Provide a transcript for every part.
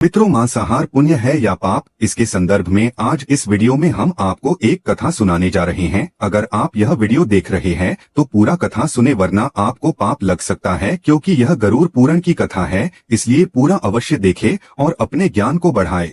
मित्रों, मांसाहार पुण्य है या पाप, इसके संदर्भ में आज इस वीडियो में हम आपको एक कथा सुनाने जा रहे हैं। अगर आप यह वीडियो देख रहे हैं तो पूरा कथा सुने, वरना आपको पाप लग सकता है, क्योंकि यह गरुड़ पुराण की कथा है। इसलिए पूरा अवश्य देखें और अपने ज्ञान को बढ़ाए।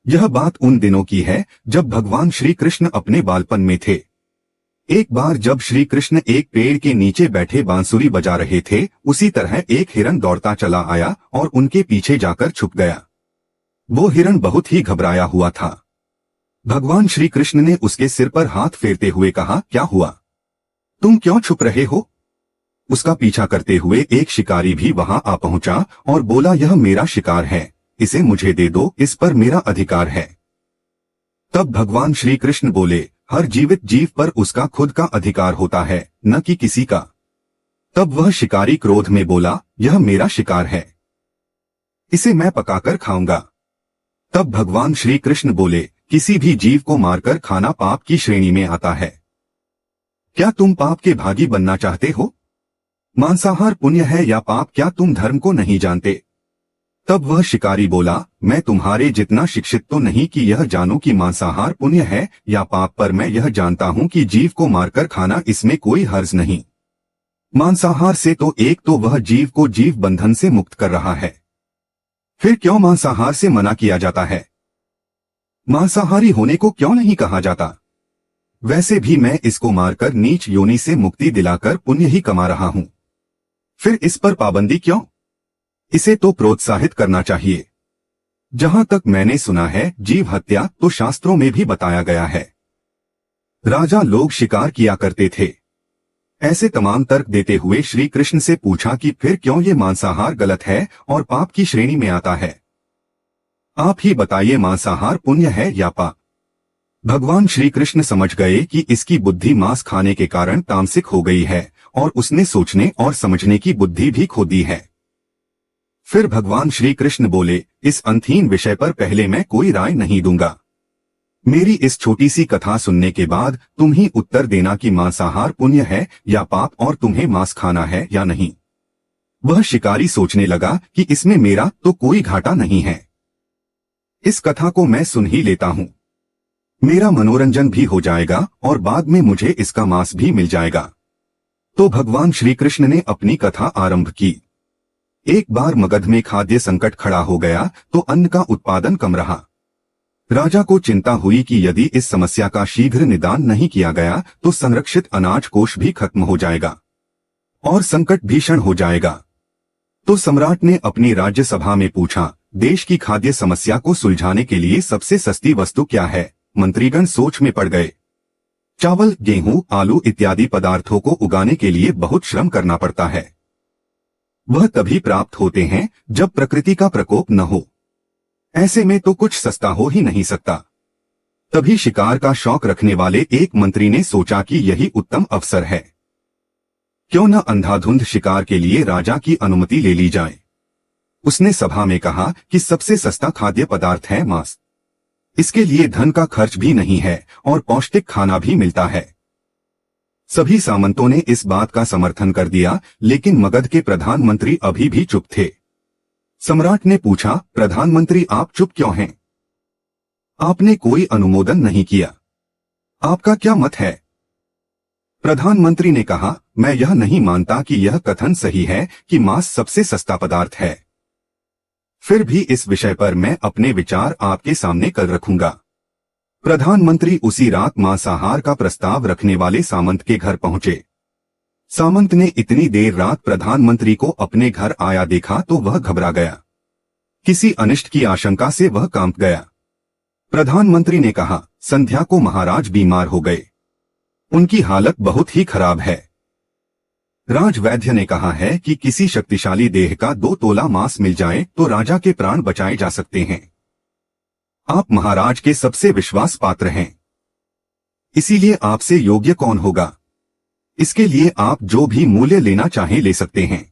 यह बात उन दिनों की है जब भगवान श्री कृष्ण अपने बालपन में थे। एक बार जब श्री कृष्ण एक पेड़ के नीचे बैठे बांसुरी बजा रहे थे, उसी तरह एक हिरन दौड़ता चला आया और उनके पीछे जाकर छुप गया। वो हिरन बहुत ही घबराया हुआ था। भगवान श्री कृष्ण ने उसके सिर पर हाथ फेरते हुए कहा, क्या हुआ, तुम क्यों छुप रहे हो? उसका पीछा करते हुए एक शिकारी भी वहां आ पहुंचा और बोला, यह मेरा शिकार है, इसे मुझे दे दो, इस पर मेरा अधिकार है। तब भगवान श्री कृष्ण बोले, हर जीवित जीव पर उसका खुद का अधिकार होता है, न कि किसी का। तब वह शिकारी क्रोध में बोला, यह मेरा शिकार है, इसे मैं पकाकर खाऊंगा। तब भगवान श्री कृष्ण बोले, किसी भी जीव को मारकर खाना पाप की श्रेणी में आता है। क्या तुम पाप के भागी बनना चाहते हो? मांसाहार पुण्य है या पाप, क्या तुम धर्म को नहीं जानते? तब वह शिकारी बोला, मैं तुम्हारे जितना शिक्षित तो नहीं कि यह जानूं कि मांसाहार पुण्य है या पाप, पर मैं यह जानता हूं कि जीव को मारकर खाना, इसमें कोई हर्ज नहीं। मांसाहार से तो एक तो वह जीव को जीव बंधन से मुक्त कर रहा है, फिर क्यों मांसाहार से मना किया जाता है? मांसाहारी होने को क्यों नहीं कहा जाता? वैसे भी मैं इसको मारकर नीच योनि से मुक्ति दिलाकर पुण्य ही कमा रहा हूं, फिर इस पर पाबंदी क्यों? इसे तो प्रोत्साहित करना चाहिए। जहां तक मैंने सुना है, जीव हत्या तो शास्त्रों में भी बताया गया है। राजा लोग शिकार किया करते थे। ऐसे तमाम तर्क देते हुए श्री कृष्ण से पूछा कि फिर क्यों ये मांसाहार गलत है और पाप की श्रेणी में आता है? आप ही बताइए, मांसाहार पुण्य है या पाप? भगवान श्री कृष्ण समझ गए कि इसकी बुद्धि मांस खाने के कारण तामसिक हो गई है और उसने सोचने और समझने की बुद्धि भी खो दी है। फिर भगवान श्री कृष्ण बोले, इस अंतहीन विषय पर पहले मैं कोई राय नहीं दूंगा। मेरी इस छोटी सी कथा सुनने के बाद तुम ही उत्तर देना कि मांसाहार पुण्य है या पाप, और तुम्हें मांस खाना है या नहीं। वह शिकारी सोचने लगा कि इसमें मेरा तो कोई घाटा नहीं है, इस कथा को मैं सुन ही लेता हूं, मेरा मनोरंजन भी हो जाएगा और बाद में मुझे इसका मांस भी मिल जाएगा। तो भगवान श्री कृष्ण ने अपनी कथा आरंभ की। एक बार मगध में खाद्य संकट खड़ा हो गया तो अन्न का उत्पादन कम रहा। राजा को चिंता हुई कि यदि इस समस्या का शीघ्र निदान नहीं किया गया तो संरक्षित अनाज कोष भी खत्म हो जाएगा और संकट भीषण हो जाएगा। तो सम्राट ने अपनी राज्यसभा में पूछा, देश की खाद्य समस्या को सुलझाने के लिए सबसे सस्ती वस्तु क्या है? मंत्रीगण सोच में पड़ गए। चावल, गेहूं, आलू इत्यादि पदार्थों को उगाने के लिए बहुत श्रम करना पड़ता है। वह तभी प्राप्त होते हैं जब प्रकृति का प्रकोप न हो। ऐसे में तो कुछ सस्ता हो ही नहीं सकता। तभी शिकार का शौक रखने वाले एक मंत्री ने सोचा कि यही उत्तम अवसर है, क्यों न अंधाधुंध शिकार के लिए राजा की अनुमति ले ली जाए। उसने सभा में कहा कि सबसे सस्ता खाद्य पदार्थ है मांस। इसके लिए धन का खर्च भी नहीं है और पौष्टिक खाना भी मिलता है। सभी सामंतों ने इस बात का समर्थन कर दिया, लेकिन मगध के प्रधानमंत्री अभी भी चुप थे। सम्राट ने पूछा, प्रधानमंत्री आप चुप क्यों हैं? आपने कोई अनुमोदन नहीं किया, आपका क्या मत है? प्रधानमंत्री ने कहा, मैं यह नहीं मानता कि यह कथन सही है कि मांस सबसे सस्ता पदार्थ है। फिर भी इस विषय पर मैं अपने विचार आपके सामने कल रखूंगा। प्रधानमंत्री उसी रात मांसाहार का प्रस्ताव रखने वाले सामंत के घर पहुंचे। सामंत ने इतनी देर रात प्रधानमंत्री को अपने घर आया देखा तो वह घबरा गया। किसी अनिष्ट की आशंका से वह कांप गया। प्रधानमंत्री ने कहा, संध्या को महाराज बीमार हो गए, उनकी हालत बहुत ही खराब है। राजवैद्य ने कहा है कि किसी शक्तिशाली देह का 2 तोला मांस मिल जाए तो राजा के प्राण बचाए जा सकते हैं। आप महाराज के सबसे विश्वास पात्र हैं, इसीलिए आपसे योग्य कौन होगा? इसके लिए आप जो भी मूल्य लेना चाहें ले सकते हैं।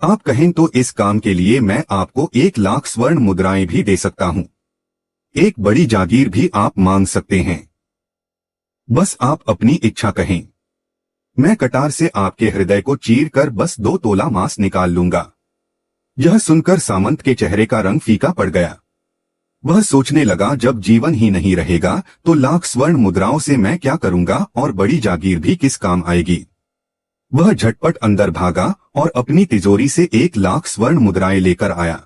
आप कहें तो इस काम के लिए मैं आपको 1 लाख स्वर्ण मुद्राएं भी दे सकता हूं। एक बड़ी जागीर भी आप मांग सकते हैं। बस आप अपनी इच्छा कहें, मैं कटार से आपके हृदय को चीर कर बस 2 तोला मांस निकाल लूंगा। यह सुनकर सामंत के चेहरे का रंग फीका पड़ गया। वह सोचने लगा, जब जीवन ही नहीं रहेगा तो लाख स्वर्ण मुद्राओं से मैं क्या करूंगा और बड़ी जागीर भी किस काम आएगी। वह झटपट अंदर भागा और अपनी तिजोरी से 1 लाख स्वर्ण मुद्राएं लेकर आया।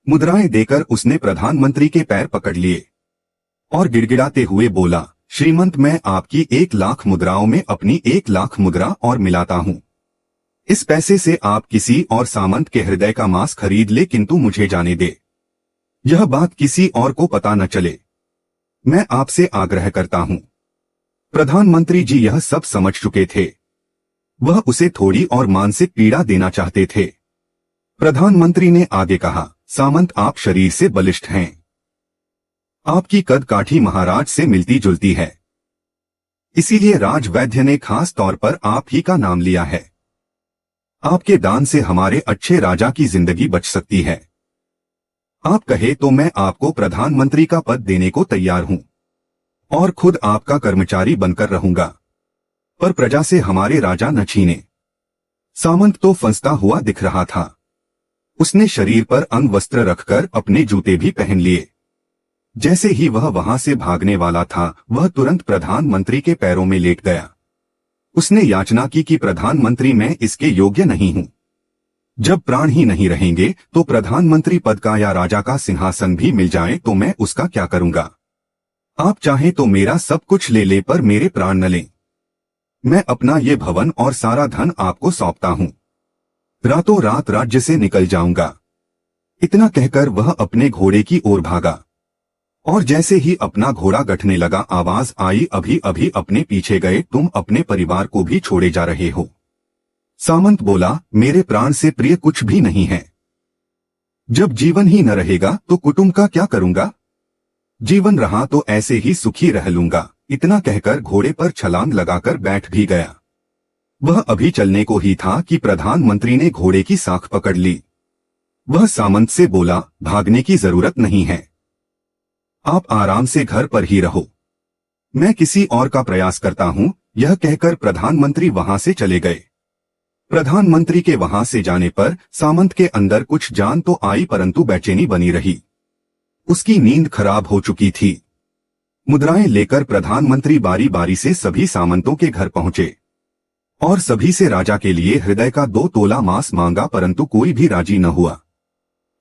मुद्राएं देकर उसने प्रधानमंत्री के पैर पकड़ लिए और गिड़गिड़ाते हुए बोला, श्रीमंत, मैं आपकी 1 लाख मुद्राओं में अपनी 1 लाख मुद्रा और मिलाता हूँ। इस पैसे से आप किसी और सामंत के हृदय का मांस खरीद ले, किंतु मुझे जाने दे। यह बात किसी और को पता न चले। मैं आपसे आग्रह करता हूँ। प्रधानमंत्री जी यह सब समझ चुके थे। वह उसे थोड़ी और मानसिक पीड़ा देना चाहते थे। प्रधानमंत्री ने आगे कहा, सामंत, आप शरीर से बलिष्ठ हैं। आपकी कद काठी महाराज से मिलती जुलती है। इसीलिए राजवैद्य ने खास तौर पर आप ही का नाम लिया है। आपके दान से हमारे अच्छे राजा की जिंदगी बच सकती है। आप कहे तो मैं आपको प्रधानमंत्री का पद देने को तैयार हूं और खुद आपका कर्मचारी बनकर रहूंगा, पर प्रजा से हमारे राजा न छीने। सामंत तो फंसता हुआ दिख रहा था। उसने शरीर पर अंगवस्त्र रखकर अपने जूते भी पहन लिए। जैसे ही वह वहां से भागने वाला था, वह तुरंत प्रधानमंत्री के पैरों में लेट गया। उसने याचना की कि प्रधानमंत्री, मैं इसके योग्य नहीं हूं। जब प्राण ही नहीं रहेंगे तो प्रधानमंत्री पद का या राजा का सिंहासन भी मिल जाए तो मैं उसका क्या करूंगा। आप चाहें तो मेरा सब कुछ ले ले, पर मेरे प्राण न लें। मैं अपना ये भवन और सारा धन आपको सौंपता हूं। रातों रात राज्य से निकल जाऊंगा। इतना कहकर वह अपने घोड़े की ओर भागा और जैसे ही अपना घोड़ा गठने लगा, आवाज आई, अभी अभी अपने पीछे गए तुम अपने परिवार को भी छोड़े जा रहे हो। सामंत बोला, मेरे प्राण से प्रिय कुछ भी नहीं है। जब जीवन ही न रहेगा तो कुटुंब का क्या करूंगा। जीवन रहा तो ऐसे ही सुखी रह लूंगा। इतना कहकर घोड़े पर छलांग लगाकर बैठ भी गया। वह अभी चलने को ही था कि प्रधानमंत्री ने घोड़े की साख पकड़ ली। वह सामंत से बोला, भागने की जरूरत नहीं है। आप आराम से घर पर ही रहो। मैं किसी और का प्रयास करता हूं। यह कहकर प्रधानमंत्री वहां से चले गए। प्रधानमंत्री के वहां से जाने पर सामंत के अंदर कुछ जान तो आई, परंतु बेचैनी बनी रही। उसकी नींद खराब हो चुकी थी। मुद्राएं लेकर प्रधानमंत्री बारी बारी से सभी सामंतों के घर पहुंचे और सभी से राजा के लिए हृदय का 2 तोला मांस मांगा, परंतु कोई भी राजी न हुआ।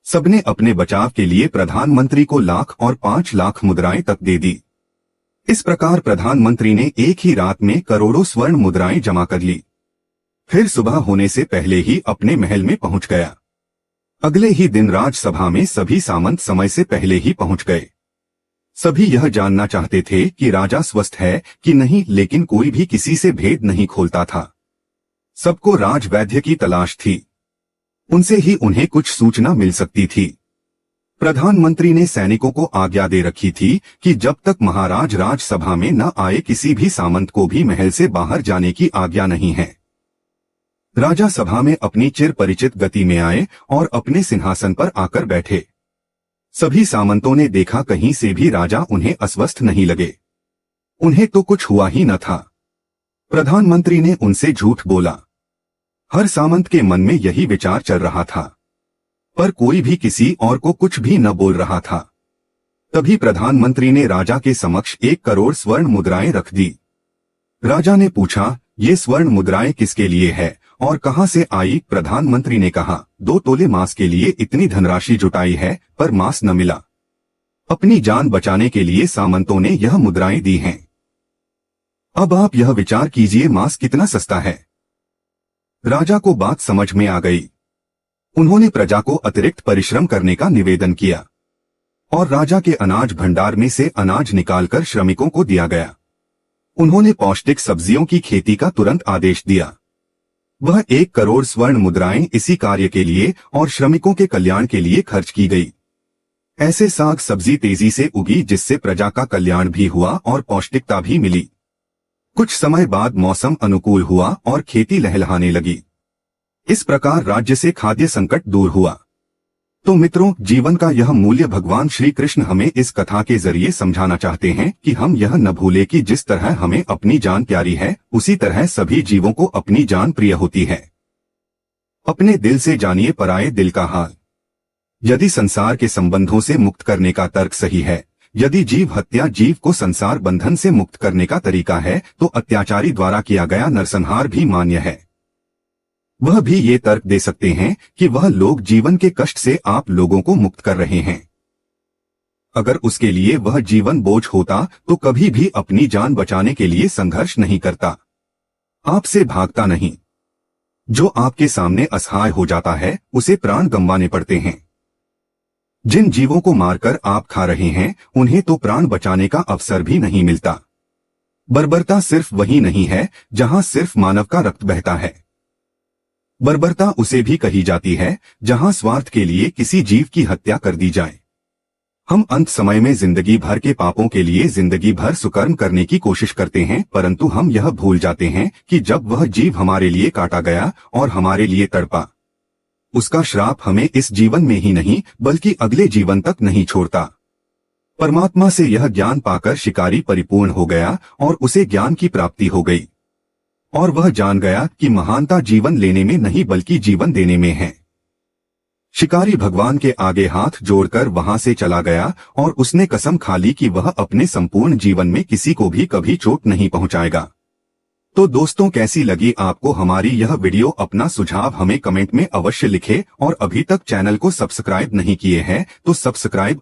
सबने अपने बचाव के लिए प्रधानमंत्री को लाख और 5 लाख मुद्राएं तक दे दी। इस प्रकार प्रधानमंत्री ने एक ही रात में करोड़ों स्वर्ण मुद्राएं जमा कर ली। फिर सुबह होने से पहले ही अपने महल में पहुंच गया। अगले ही दिन राजसभा में सभी सामंत समय से पहले ही पहुंच गए। सभी यह जानना चाहते थे कि राजा स्वस्थ है कि नहीं, लेकिन कोई भी किसी से भेद नहीं खोलता था। सबको राजवैद्य की तलाश थी। उनसे ही उन्हें कुछ सूचना मिल सकती थी। प्रधानमंत्री ने सैनिकों को आज्ञा दे रखी थी कि जब तक महाराज राजसभा में न आए किसी भी सामंत को भी महल से बाहर जाने की आज्ञा नहीं है। राजा सभा में अपनी चिर परिचित गति में आए और अपने सिंहासन पर आकर बैठे। सभी सामंतों ने देखा कहीं से भी राजा उन्हें अस्वस्थ नहीं लगे। उन्हें तो कुछ हुआ ही न था। प्रधानमंत्री ने उनसे झूठ बोला। हर सामंत के मन में यही विचार चल रहा था, पर कोई भी किसी और को कुछ भी न बोल रहा था। तभी प्रधानमंत्री ने राजा के समक्ष 1 करोड़ स्वर्ण मुद्राएं रख दी। राजा ने पूछा, ये स्वर्ण मुद्राएं किसके लिए है और कहां से आई। प्रधानमंत्री ने कहा, 2 तोले मांस के लिए इतनी धनराशि जुटाई है, पर मांस न मिला। अपनी जान बचाने के लिए सामंतों ने यह मुद्राएं दी हैं। अब आप यह विचार कीजिए, मांस कितना सस्ता है। राजा को बात समझ में आ गई। उन्होंने प्रजा को अतिरिक्त परिश्रम करने का निवेदन किया और राजा के अनाज भंडार में से अनाज निकालकर श्रमिकों को दिया गया। उन्होंने पौष्टिक सब्जियों की खेती का तुरंत आदेश दिया। वह 1 करोड़ स्वर्ण मुद्राएं इसी कार्य के लिए और श्रमिकों के कल्याण के लिए खर्च की गई। ऐसे साग सब्जी तेजी से उगी जिससे प्रजा का कल्याण भी हुआ और पौष्टिकता भी मिली। कुछ समय बाद मौसम अनुकूल हुआ और खेती लहलहाने लगी। इस प्रकार राज्य से खाद्य संकट दूर हुआ। तो मित्रों, जीवन का यह मूल्य भगवान श्री कृष्ण हमें इस कथा के जरिए समझाना चाहते हैं कि हम यह न भूले कि जिस तरह हमें अपनी जान प्यारी है, उसी तरह सभी जीवों को अपनी जान प्रिय होती है। अपने दिल से जानिए पराये दिल का हाल। यदि संसार के संबंधों से मुक्त करने का तर्क सही है, यदि जीव हत्या जीव को संसार बंधन से मुक्त करने का तरीका है, तो अत्याचारी द्वारा किया गया नरसंहार भी मान्य है। वह भी ये तर्क दे सकते हैं कि वह लोग जीवन के कष्ट से आप लोगों को मुक्त कर रहे हैं। अगर उसके लिए वह जीवन बोझ होता तो कभी भी अपनी जान बचाने के लिए संघर्ष नहीं करता, आपसे भागता नहीं। जो आपके सामने असहाय हो जाता है उसे प्राण गंवाने पड़ते हैं। जिन जीवों को मारकर आप खा रहे हैं उन्हें तो प्राण बचाने का अवसर भी नहीं मिलता। बर्बरता सिर्फ वही नहीं है जहां सिर्फ मानव का रक्त बहता है। बर्बरता उसे भी कही जाती है जहां स्वार्थ के लिए किसी जीव की हत्या कर दी जाए। हम अंत समय में जिंदगी भर के पापों के लिए जिंदगी भर सुकर्म करने की कोशिश करते हैं, परंतु हम यह भूल जाते हैं कि जब वह जीव हमारे लिए काटा गया और हमारे लिए तड़पा, उसका श्राप हमें इस जीवन में ही नहीं बल्कि अगले जीवन तक नहीं छोड़ता। परमात्मा से यह ज्ञान पाकर शिकारी परिपूर्ण हो गया और उसे ज्ञान की प्राप्ति हो गई, और वह जान गया कि महानता जीवन लेने में नहीं बल्कि जीवन देने में है। शिकारी भगवान के आगे हाथ जोड़कर वहां से चला गया और उसने कसम खा ली कि वह अपने संपूर्ण जीवन में किसी को भी कभी चोट नहीं पहुंचाएगा। तो दोस्तों, कैसी लगी आपको हमारी यह वीडियो? अपना सुझाव हमें कमेंट में अवश्य लिखें और अभी तक चैनल को सब्सक्राइब नहीं किए हैं तो सब्सक्राइब